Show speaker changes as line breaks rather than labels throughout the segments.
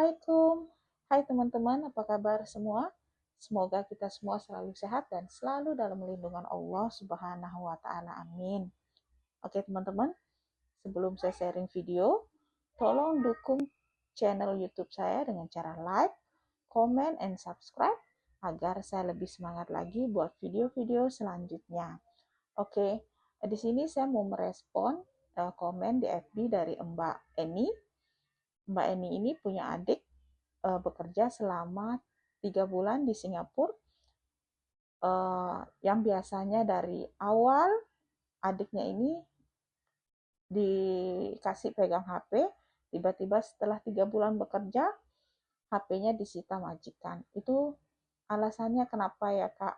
Assalamualaikum. Hai teman-teman, apa kabar semua? Semoga kita semua selalu sehat dan selalu dalam lindungan Allah Subhanahu wa taala. Amin. Oke, teman-teman, sebelum saya sharing video, tolong dukung channel YouTube saya dengan cara like, comment, and subscribe agar saya lebih semangat lagi buat video-video selanjutnya. Oke, di sini saya mau merespon komen di FB dari Mbak Eni. Mbak Eni ini punya adik bekerja selama 3 bulan di Singapura, yang biasanya dari awal adiknya ini dikasih pegang HP, tiba-tiba setelah 3 bulan bekerja HP-nya disita majikan. Itu alasannya kenapa ya Kak?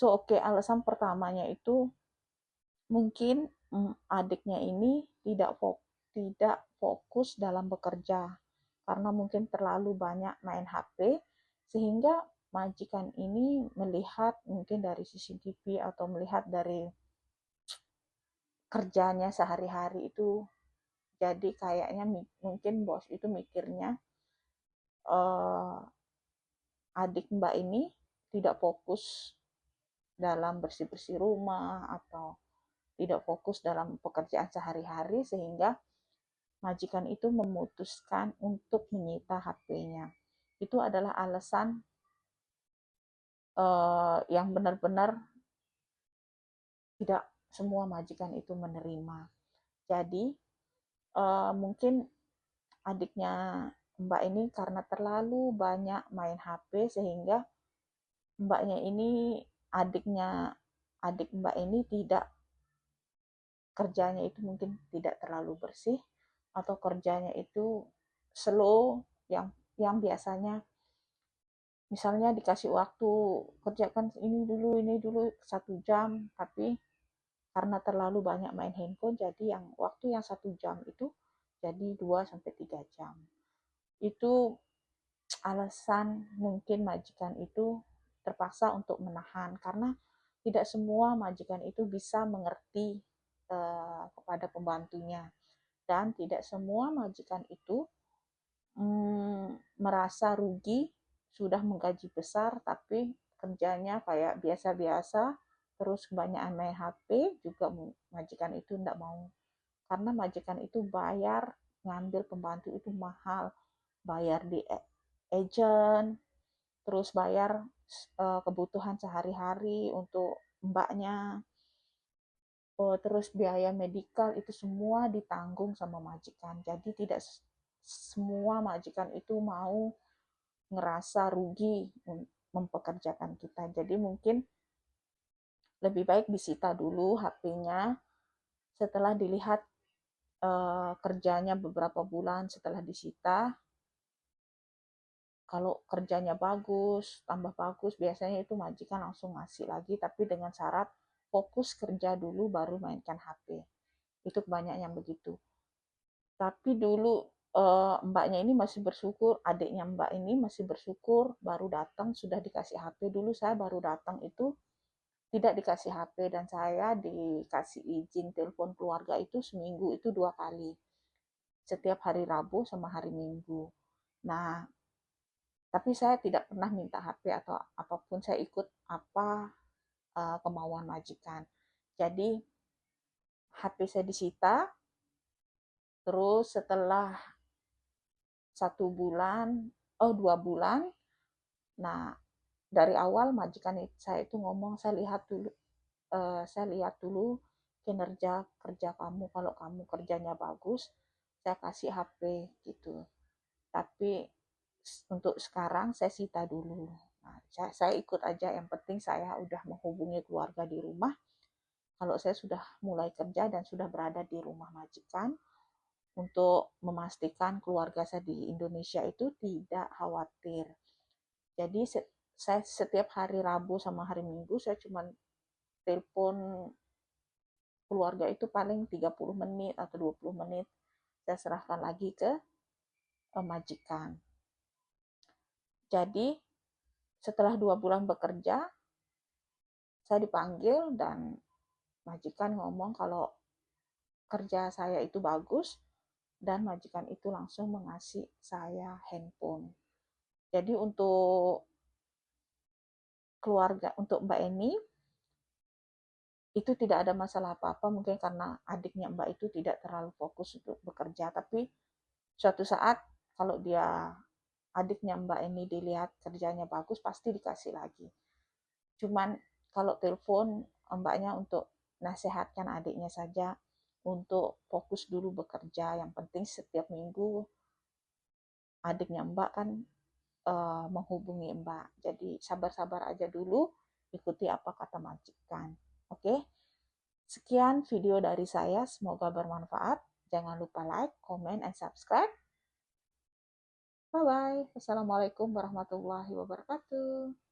Oke, alasan pertamanya itu mungkin adiknya ini tidak fokus dalam bekerja karena mungkin terlalu banyak main HP, sehingga majikan ini melihat mungkin dari CCTV atau melihat dari kerjanya sehari-hari itu, jadi kayaknya mungkin bos itu mikirnya eh, adik Mbak ini tidak fokus dalam bersih-bersih rumah atau tidak fokus dalam pekerjaan sehari-hari, sehingga majikan itu memutuskan untuk menyita HP-nya. Itu adalah alasan yang benar-benar tidak semua majikan itu menerima. Jadi mungkin adiknya Mbak ini karena terlalu banyak main HP, sehingga Mbaknya ini adik Mbak ini tidak kerjanya itu mungkin tidak terlalu bersih, atau kerjanya itu slow, yang biasanya misalnya dikasih waktu kerjakan ini dulu 1 jam, tapi karena terlalu banyak main handphone, jadi yang waktu yang 1 jam itu jadi 2 sampai 3 jam. Itu alasan mungkin majikan itu terpaksa untuk menahan, karena tidak semua majikan itu bisa mengerti kepada pembantunya, dan tidak semua majikan itu merasa rugi sudah menggaji besar tapi kerjanya kayak biasa-biasa, terus kebanyakan main HP juga majikan itu tidak mau, karena majikan itu bayar ngambil pembantu itu mahal, bayar di agent, terus bayar kebutuhan sehari-hari untuk mbaknya, terus biaya medikal itu semua ditanggung sama majikan. Jadi tidak semua majikan itu mau ngerasa rugi mempekerjakan kita. Jadi mungkin lebih baik disita dulu HP-nya, setelah dilihat kerjanya beberapa bulan setelah disita. Kalau kerjanya bagus, tambah bagus, biasanya itu majikan langsung ngasih lagi, tapi dengan syarat fokus kerja dulu baru mainkan HP. Itu kebanyakan yang begitu. Tapi dulu mbaknya ini masih bersyukur, adiknya mbak ini masih bersyukur, baru datang sudah dikasih HP. Dulu saya baru datang itu tidak dikasih HP, dan saya dikasih izin telepon keluarga itu seminggu itu 2 kali. Setiap hari Rabu sama hari Minggu. Nah, tapi saya tidak pernah minta HP atau apapun, saya ikut apa kemauan majikan. Jadi HP saya disita, terus setelah 1 bulan, 2 bulan, nah dari awal majikan saya itu ngomong, saya lihat dulu kinerja kerja kamu, kalau kamu kerjanya bagus, saya kasih HP gitu. Tapi untuk sekarang saya sita dulu. Nah, saya ikut aja, yang penting saya udah menghubungi keluarga di rumah. Kalau saya sudah mulai kerja dan sudah berada di rumah majikan, untuk memastikan keluarga saya di Indonesia itu tidak khawatir. Jadi saya setiap hari Rabu sama hari Minggu saya cuma telepon keluarga itu paling 30 menit atau 20 menit, saya serahkan lagi ke majikan. Jadi setelah 2 bulan bekerja, saya dipanggil dan majikan ngomong kalau kerja saya itu bagus, dan majikan itu langsung mengasih saya handphone. Jadi untuk keluarga, untuk Mbak Eni itu tidak ada masalah apa-apa, mungkin karena adiknya Mbak itu tidak terlalu fokus untuk bekerja, tapi suatu saat kalau dia adiknya Mbak Eni dilihat kerjanya bagus, pasti dikasih lagi. Cuman kalau telepon Mbaknya untuk nasihatkan adiknya saja untuk fokus dulu bekerja. Yang penting setiap minggu adiknya Mbak kan menghubungi Mbak. Jadi sabar-sabar aja dulu, ikuti apa kata majikan. Oke, sekian video dari saya, semoga bermanfaat. Jangan lupa like, comment, and subscribe. Bye-bye. Wassalamualaikum warahmatullahi wabarakatuh.